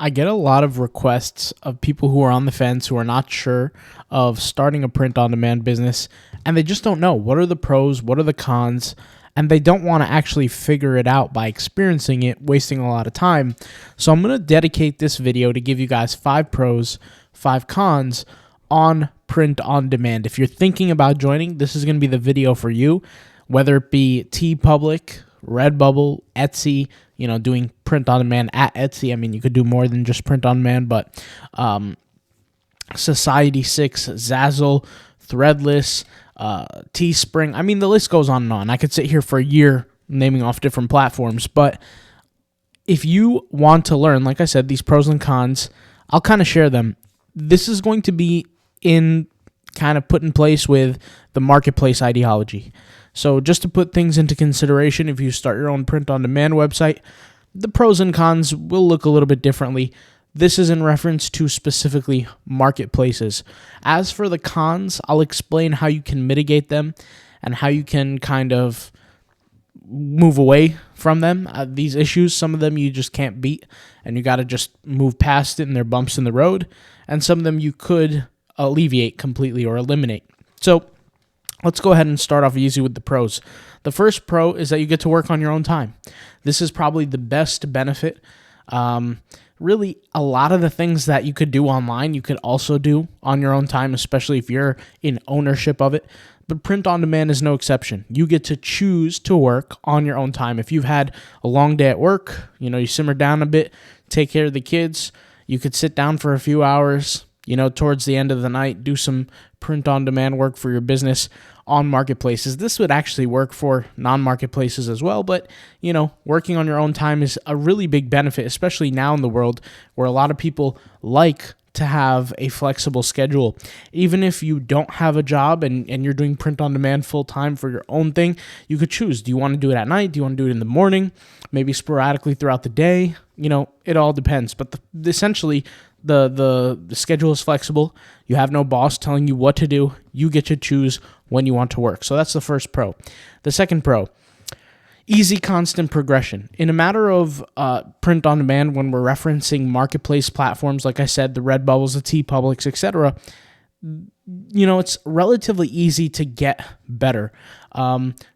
I get a lot of requests of people who are on the fence, who are not sure of starting a print on demand business, and they just don't know what are the pros, what are the cons, and they don't want to actually figure it out by experiencing it, wasting a lot of time. So I'm going to dedicate this video to give you guys 5 pros, 5 cons on print on demand. If you're thinking about joining, this is going to be the video for you, whether it be TeePublic, Redbubble, Etsy, doing print on demand at Etsy. I mean, you could do more than just print on demand, but Society6, Zazzle, Threadless, Teespring. I mean, the list goes on and on. I could sit here for a year naming off different platforms, but if you want to learn, like I said, these pros and cons, I'll kind of share them. This is going to be put in place with the marketplace ideology. So just to put things into consideration, if you start your own print-on-demand website, the pros and cons will look a little bit differently. This is in reference to specifically marketplaces. As for the cons, I'll explain how you can mitigate them and how you can kind of move away from them. These issues, some of them you just can't beat, and you got to just move past it, and they're bumps in the road. And some of them you could alleviate completely or eliminate. So let's go ahead and start off easy with the pros. The first pro is that you get to work on your own time. This is probably the best benefit. Really, a lot of the things that you could do online, you could also do on your own time, especially if you're in ownership of it. But print on demand is no exception. You get to choose to work on your own time. If you've had a long day at work, you simmer down a bit, take care of the kids, you could sit down for a few hours, towards the end of the night, do some print on demand work for your business on marketplaces. This would actually work for non-marketplaces as well, but working on your own time is a really big benefit, especially now in the world where a lot of people like to have a flexible schedule. Even if you don't have a job and you're doing print on demand full time for your own thing, you could choose. Do you want to do it at night? Do you want to do it in the morning? Maybe sporadically throughout the day? It all depends. But essentially, the schedule is flexible. You have no boss telling you what to do. You get to choose when you want to work. So that's the first pro. The second pro, easy, constant progression. In a matter of print on demand, when we're referencing marketplace platforms, like I said, the Redbubbles, the TeePublics, etc., it's relatively easy to get better.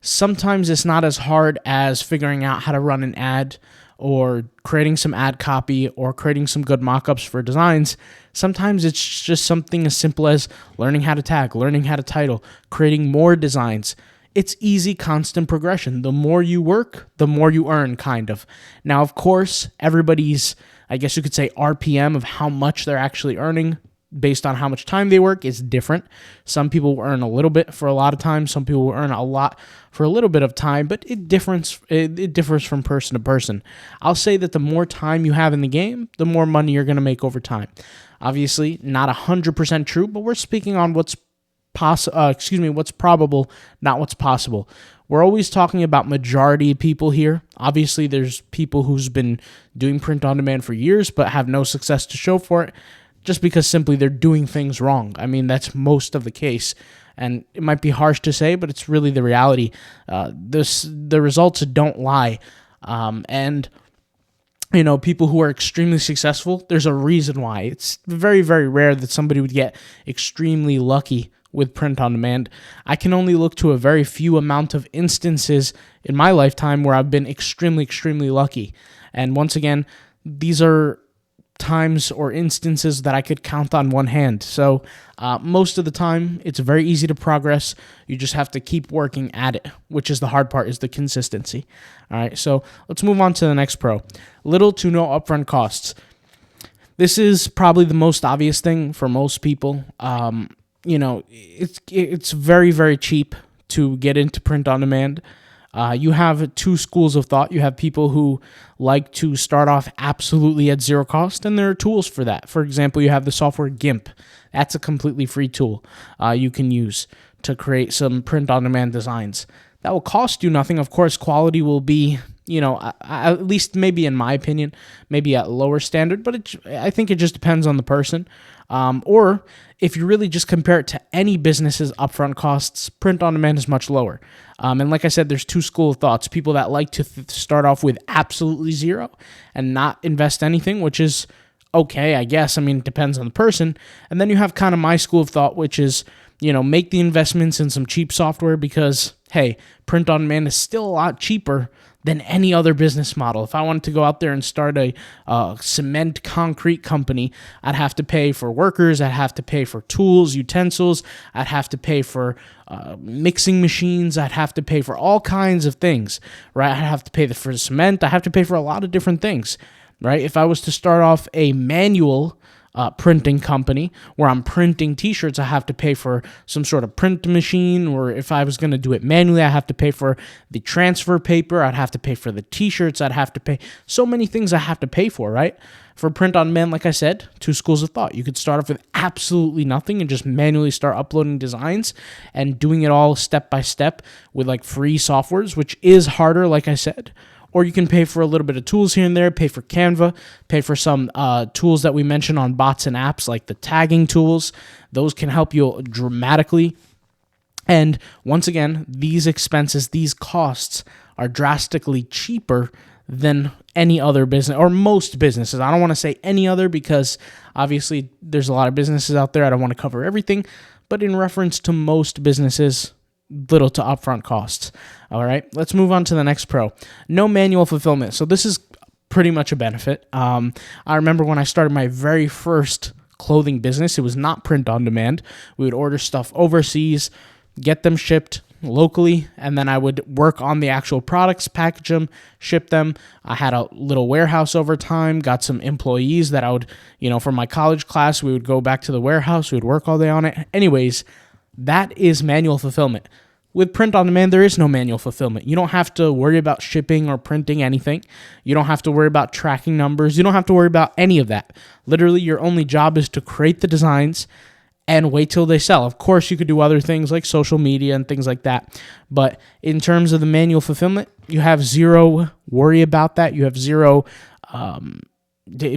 Sometimes it's not as hard as figuring out how to run an ad or creating some ad copy or creating some good mock-ups for designs. Sometimes it's just something as simple as learning how to tag, learning how to title, creating more designs. It's easy, constant progression. The more you work, the more you earn, kind of. Now, of course, everybody's, I guess you could say, RPM of how much they're actually earning based on how much time they work is different. Some people will earn a little bit for a lot of time. Some people will earn a lot for a little bit of time, but it differs from person to person. I'll say that the more time you have in the game, the more money you're going to make over time. Obviously, not 100% true, but we're speaking on what's probable, not what's possible. We're always talking about majority of people here. Obviously, there's people who's been doing print on demand for years, but have no success to show for it, just because simply they're doing things wrong. I mean, that's most of the case. And it might be harsh to say, but it's really the reality. The results don't lie. And people who are extremely successful, there's a reason why. It's very, very rare that somebody would get extremely lucky with print on demand. I can only look to a very few amount of instances in my lifetime where I've been extremely, extremely lucky. And once again, these are times or instances that I could count on one hand. So most of the time, it's very easy to progress. You just have to keep working at it, which is the hard part, is the consistency. All right, so let's move on to the next pro. Little to no upfront costs. This is probably the most obvious thing for most people. It's very, very cheap to get into print on demand. You have 2 schools of thought. You have people who like to start off absolutely at zero cost, and there are tools for that. For example, you have the software GIMP. That's a completely free tool you can use to create some print-on-demand designs. That will cost you nothing. Of course, quality will be, at least maybe in my opinion, maybe at lower standard, but I think it just depends on the person. Or if you really just compare it to any business's upfront costs, print on demand is much lower. And like I said, there's 2 school of thoughts. People that like to start off with absolutely zero and not invest anything, which is okay, I guess. I mean, it depends on the person. And then you have kind of my school of thought, which is, make the investments in some cheap software because, hey, print on demand is still a lot cheaper than any other business model. If I wanted to go out there and start a cement concrete company, I'd have to pay for workers, I'd have to pay for tools, utensils, I'd have to pay for mixing machines, I'd have to pay for all kinds of things, right? I'd have to pay for cement, I have to pay for a lot of different things, right? If I was to start off a manual printing company where I'm printing t-shirts, I have to pay for some sort of print machine, or if I was going to do it manually, I have to pay for the transfer paper, I'd have to pay for the t-shirts, I'd have to pay so many things I have to pay for, right? For print on demand, like I said, two schools of thought. You could start off with absolutely nothing and just manually start uploading designs and doing it all step by step with like free softwares, which is harder, like I said. Or you can pay for a little bit of tools here and there, pay for Canva, pay for some tools that we mentioned on bots and apps like the tagging tools. Those can help you dramatically. And once again, these expenses, these costs are drastically cheaper than any other business or most businesses. I don't want to say any other because obviously there's a lot of businesses out there. I don't want to cover everything, but in reference to most businesses, little to upfront costs. All right, let's move on to the next pro. No manual fulfillment. So this is pretty much a benefit. I remember when I started my very first clothing business, it was not print on demand. We would order stuff overseas, get them shipped locally, and then I would work on the actual products, package them, ship them. I had a little warehouse over time, got some employees that I would, from my college class, we would go back to the warehouse, we would work all day on it. Anyways, that is manual fulfillment. With print on demand, there is no manual fulfillment. You don't have to worry about shipping or printing anything. You don't have to worry about tracking numbers. You don't have to worry about any of that. Literally, your only job is to create the designs and wait till they sell. Of course, you could do other things like social media and things like that. But in terms of the manual fulfillment, you have zero worry about that. You have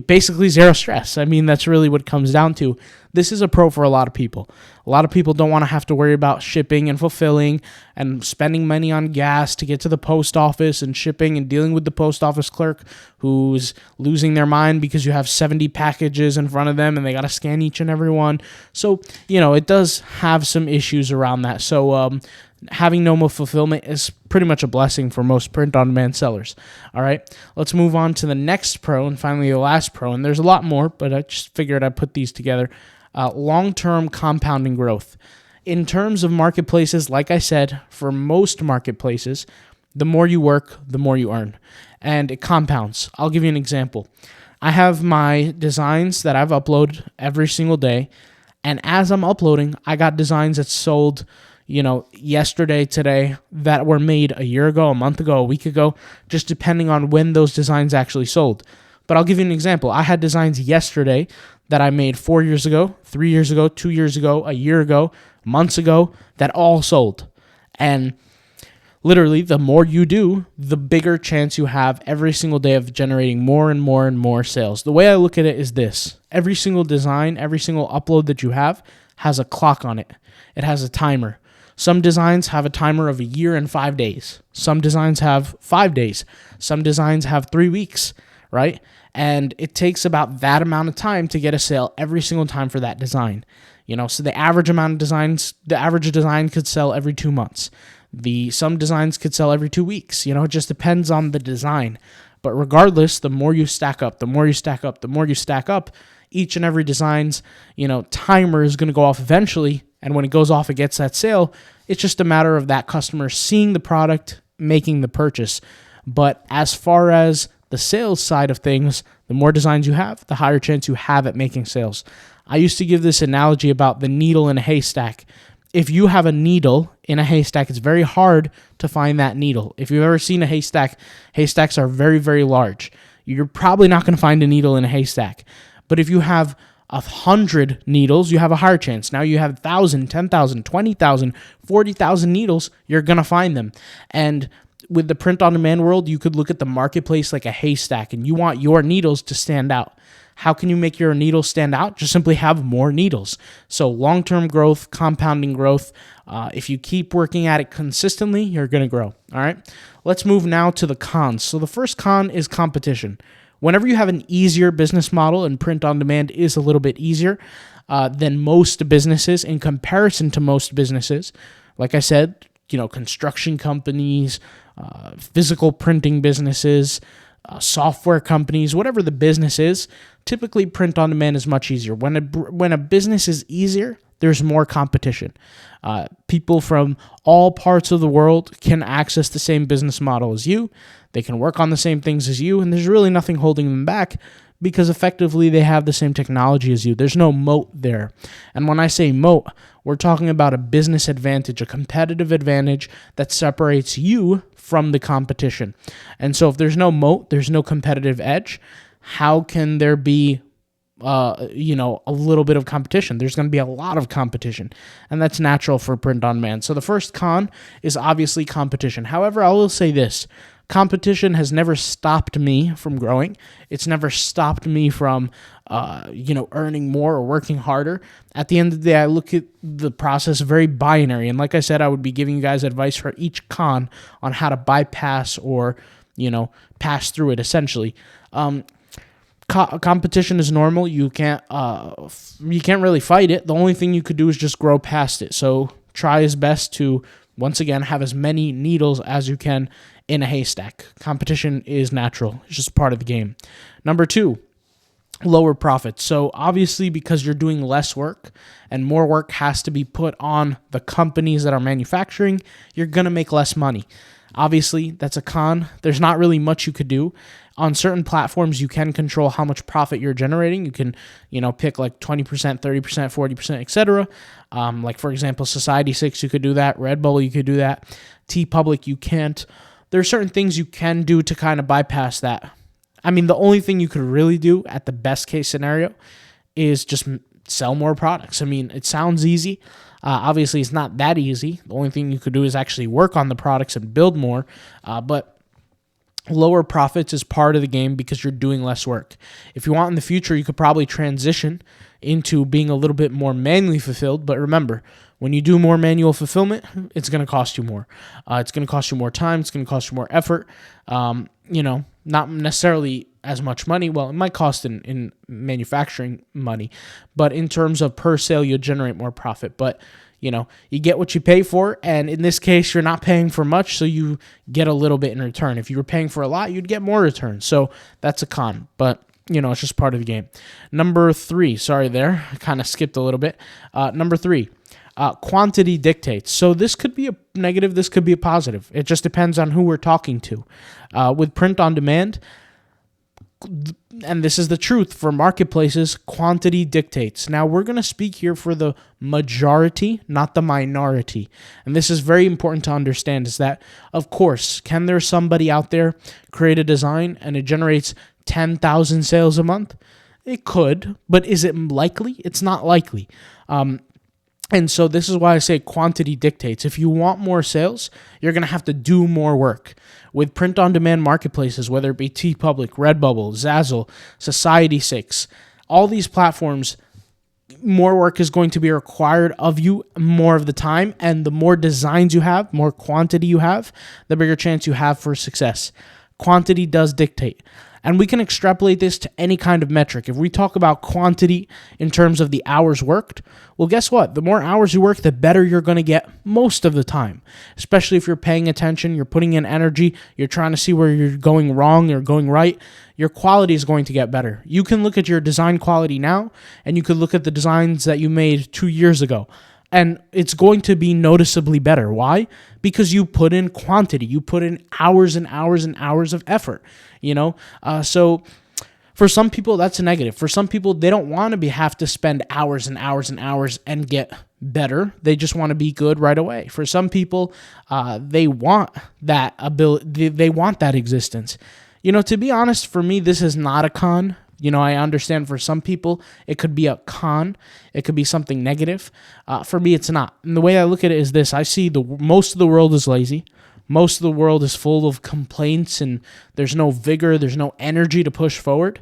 basically zero stress. I mean, that's really what it comes down to. This is a pro for a lot of people. A lot of people don't want to have to worry about shipping and fulfilling and spending money on gas to get to the post office and shipping and dealing with the post office clerk who's losing their mind because you have 70 packages in front of them and they got to scan each and every one. So, it does have some issues around that. So, having no more fulfillment is pretty much a blessing for most print-on-demand sellers. All right, let's move on to the next pro and finally the last pro. And there's a lot more, but I just figured I'd put these together. Long-term compounding growth. In terms of marketplaces, like I said, for most marketplaces, the more you work, the more you earn. And it compounds. I'll give you an example. I have my designs that I've uploaded every single day. And as I'm uploading, I got designs that sold yesterday, today, that were made a year ago, a month ago, a week ago, just depending on when those designs actually sold. But I'll give you an example. I had designs yesterday that I made 4 years ago, 3 years ago, 2 years ago, a year ago, months ago, that all sold. And literally, the more you do, the bigger chance you have every single day of generating more and more and more sales. The way I look at it is this. Every single design, every single upload that you have has a clock on it. It has a timer. Some designs have a timer of a year and 5 days. Some designs have 5 days. Some designs have 3 weeks, right? And it takes about that amount of time to get a sale every single time for that design. So the average amount of designs, the average design could sell every 2 months. Some designs could sell every 2 weeks. It just depends on the design. But regardless, the more you stack up, each and every design's, timer is going to go off eventually. And when it goes off, it gets that sale. It's just a matter of that customer seeing the product, making the purchase. But as far as the sales side of things, the more designs you have, the higher chance you have at making sales. I used to give this analogy about the needle in a haystack. If you have a needle in a haystack, it's very hard to find that needle. If you've ever seen a haystack, haystacks are very, very large. You're probably not going to find a needle in a haystack. But if you have 100 needles, you have a higher chance. Now you have 1,000, 10,000, 20,000, 40,000 needles, you're going to find them. And with the print-on-demand world, you could look at the marketplace like a haystack, and you want your needles to stand out. How can you make your needles stand out? Just simply have more needles. So long-term growth, compounding growth. If you keep working at it consistently, you're going to grow. All right. Let's move now to the cons. So the first con is competition. whenever you have an easier business model, and print on demand is a little bit easier than most businesses in comparison to most businesses. Like I said, construction companies, physical printing businesses, software companies, whatever the business is, typically print on demand is much easier. When a business is easier, there's more competition. People from all parts of the world can access the same business model as you. They can work on the same things as you, and there's really nothing holding them back because effectively they have the same technology as you. There's no moat there. And when I say moat, we're talking about a business advantage, a competitive advantage that separates you from the competition. And so if there's no moat, there's no competitive edge, how can there be a little bit of competition? There's going to be a lot of competition, and that's natural for print on demand. So the first con is obviously competition. However, I will say this: competition has never stopped me from growing. It's never stopped me from, earning more or working harder. At the end of the day, I look at the process very binary. And like I said, I would be giving you guys advice for each con on how to bypass or, pass through it essentially. Competition is normal. You can't really fight it. The only thing you could do is just grow past it. So try as best to, once again, have as many needles as you can in a haystack. Competition is natural. It's just part of the game. Number 2, lower profits. So obviously, because you're doing less work and more work has to be put on the companies that are manufacturing, you're going to make less money. Obviously, that's a con. There's not really much you could do. On certain platforms, you can control how much profit you're generating. You can, pick like 20%, 30%, 40%, etc. Like, for example, Society6, you could do that. Redbubble, you could do that. TeePublic, you can't. There are certain things you can do to kind of bypass that. I mean, the only thing you could really do at the best case scenario is just sell more products. I mean, it sounds easy. Obviously, it's not that easy. The only thing you could do is actually work on the products and build more. But lower profits is part of the game because you're doing less work. If you want in the future, you could probably transition into being a little bit more manually fulfilled. But remember, when you do more manual fulfillment, it's going to cost you more. It's going to cost you more time. It's going to cost you more effort. Not necessarily as much money. Well, it might cost in manufacturing money, but in terms of per sale, you'll generate more profit. But you get what you pay for, and in this case, you're not paying for much, so you get a little bit in return. If you were paying for a lot, you'd get more return. So that's a con, but it's just part of the game. Number 3, sorry there, I kind of skipped a little bit. Number 3, quantity dictates. So this could be a negative, this could be a positive. It just depends on who we're talking to. With print on demand, and this is the truth for marketplaces, quantity dictates. Now, we're going to speak here for the majority, not the minority. And this is very important to understand, is that, of course, can there somebody out there create a design and it generates 10,000 sales a month? It could, but is it likely? It's not likely. And so this is why I say quantity dictates. If you want more sales, you're going to have to do more work. With print-on-demand marketplaces, whether it be TeePublic, Redbubble, Zazzle, Society6, all these platforms, more work is going to be required of you more of the time, and the more designs you have, more quantity you have, the bigger chance you have for success. Quantity does dictate. And we can extrapolate this to any kind of metric. If we talk about quantity in terms of the hours worked, well, guess what? The more hours you work, the better you're going to get most of the time. Especially if you're paying attention, you're putting in energy, you're trying to see where you're going wrong or going right, your quality is going to get better. You can look at your design quality now, and you could look at the designs that you made 2 years ago. And it's going to be noticeably better. Why? Because you put in quantity. You put in hours and hours and hours of effort, So for some people, that's a negative. For some people, they don't want to have to spend hours and hours and hours and get better. They just want to be good right away. For some people, they want that ability. They want that existence. To be honest, for me, this is not a con. I understand for some people, it could be a con. It could be something negative. For me, it's not. And the way I look at it is this. I see most of the world is lazy. Most of the world is full of complaints, and there's no vigor, there's no energy to push forward.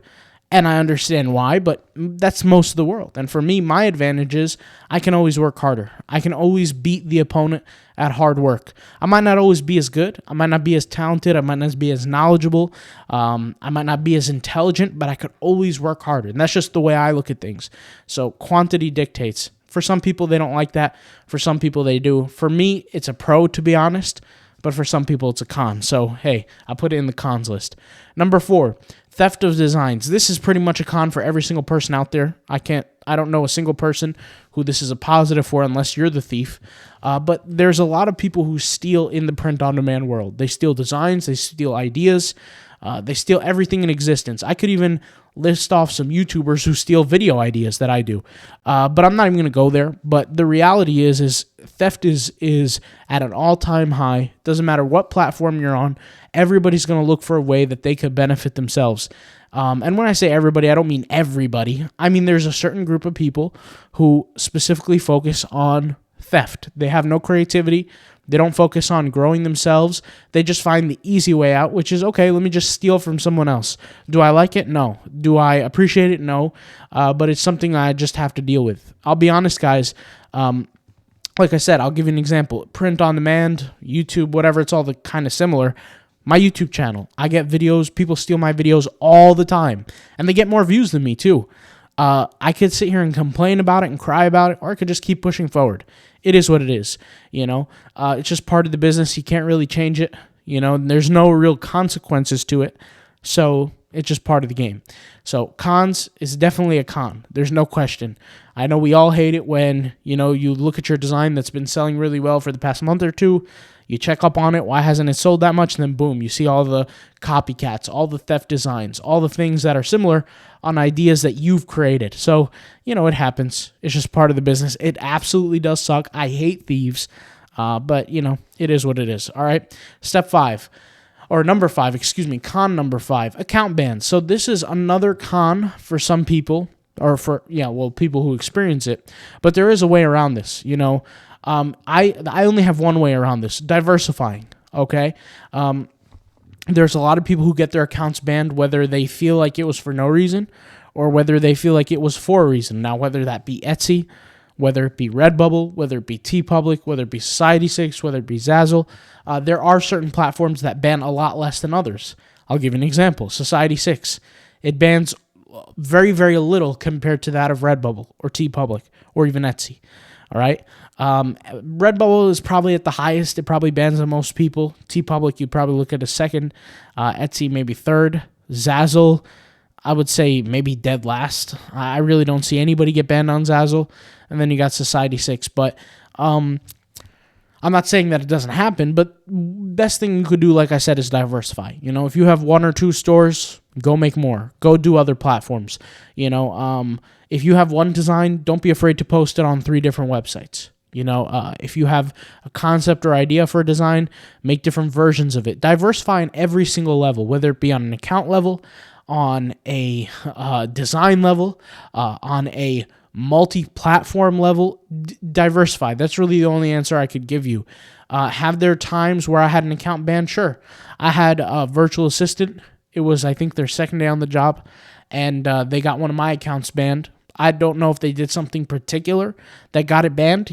And I understand why, but that's most of the world. And for me, my advantage is I can always work harder. I can always beat the opponent at hard work. I might not always be as good. I might not be as talented. I might not be as knowledgeable. I might not be as intelligent, but I could always work harder. And that's just the way I look at things. So quantity dictates. For some people, they don't like that. For some people, they do. For me, it's a pro, to be honest. But for some people, it's a con. So, hey, I put it in the cons list. Number 4, theft of designs. This is pretty much a con for every single person out there. I don't know a single person who this is a positive for unless you're the thief. But there's a lot of people who steal in the print-on-demand world. They steal designs. They steal ideas. They steal everything in existence. I could even list off some YouTubers who steal video ideas that I do. But I'm not even going to go there. But the reality is theft is at an all-time high. Doesn't matter what platform you're on. Everybody's going to look for a way that they could benefit themselves. And when I say everybody, I don't mean everybody. I mean there's a certain group of people who specifically focus on theft. They have no creativity. They don't focus on growing themselves. They just find the easy way out, which is, okay, let me just steal from someone else. Do I like it? No. Do I appreciate it? No. But it's something I just have to deal with. I'll be honest, guys. Like I said, I'll give you an example. Print on demand, YouTube, whatever, it's all the kind of similar. My YouTube channel, I get videos. People steal my videos all the time. And they get more views than me, too. I could sit here and complain about it and cry about it, or I could just keep pushing forward. It is what it is, It's just part of the business. You can't really change it, There's no real consequences to it, so it's just part of the game. So cons is definitely a con. There's no question. I know we all hate it when, you look at your design that's been selling really well for the past month or two. You check up on it. Why hasn't it sold that much? And then boom, you see all the copycats, all the theft designs, all the things that are similar on ideas that you've created. So, it happens. It's just part of the business. It absolutely does suck. I hate thieves. But, it is what it is. All right. Number 5, con number 5, account bans. So this is another con for some people, or people who experience it. But there is a way around this, I only have one way around this: diversifying. Okay, there's a lot of people who get their accounts banned, whether they feel like it was for no reason, or whether they feel like it was for a reason. Now, whether that be Etsy, whether it be Redbubble, whether it be TeePublic, whether it be Society6, whether it be Zazzle, there are certain platforms that ban a lot less than others. I'll give you an example: Society6, it bans very, very little compared to that of Redbubble or TeePublic or even Etsy. All right. Redbubble is probably at the highest. It probably bans the most people. TeePublic, you'd probably look at a second. Etsy, maybe third. Zazzle, I would say maybe dead last. I really don't see anybody get banned on Zazzle. And then you got Society6. But I'm not saying that it doesn't happen, but best thing you could do, like I said, is diversify. If you have 1 or 2 stores, go make more. Go do other platforms. If you have one design, don't be afraid to post it on 3 different websites. If you have a concept or idea for a design, make different versions of it. Diversify on every single level, whether it be on an account level, on a design level, on a multi-platform level. Diversify. That's really the only answer I could give you. Have there times where I had an account banned? Sure. I had a virtual assistant. It was, I think, their second day on the job, and they got one of my accounts banned. I don't know if they did something particular that got it banned.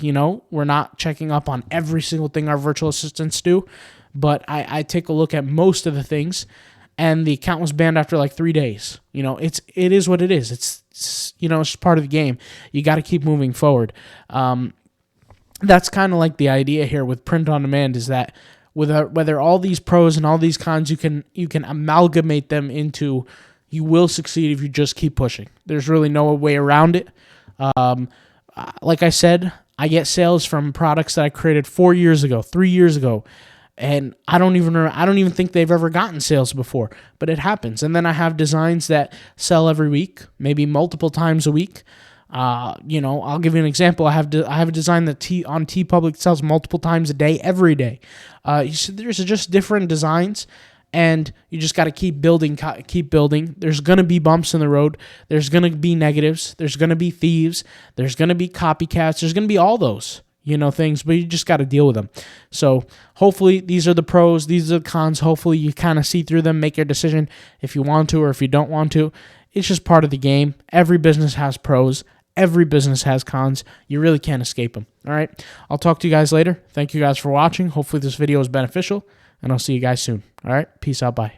We're not checking up on every single thing our virtual assistants do, but I take a look at most of the things, and the account was banned after like 3 days. It is what it is. It's just part of the game. You got to keep moving forward. That's kind of like the idea here with print on demand, is that whether all these pros and all these cons, you can amalgamate them into, you will succeed if you just keep pushing. There's really no way around it. Like I said, I get sales from products that I created 4 years ago, 3 years ago, and I don't even think they've ever gotten sales before, but it happens. And then I have designs that sell every week, maybe multiple times a week. I'll give you an example. I have a design that on TeePublic sells multiple times a day, every day. There's just different designs, and you just got to keep building. There's going to be bumps in the road. There's going to be negatives. There's going to be thieves. There's going to be copycats. There's going to be all those, things, but you just got to deal with them. So hopefully these are the pros. These are the cons. Hopefully you kind of see through them, make your decision if you want to or if you don't want to. it's just part of the game. Every business has pros. Every business has cons. You really can't escape them. All right. I'll talk to you guys later. Thank you guys for watching. Hopefully this video is beneficial, and I'll see you guys soon. All right. Peace out. Bye.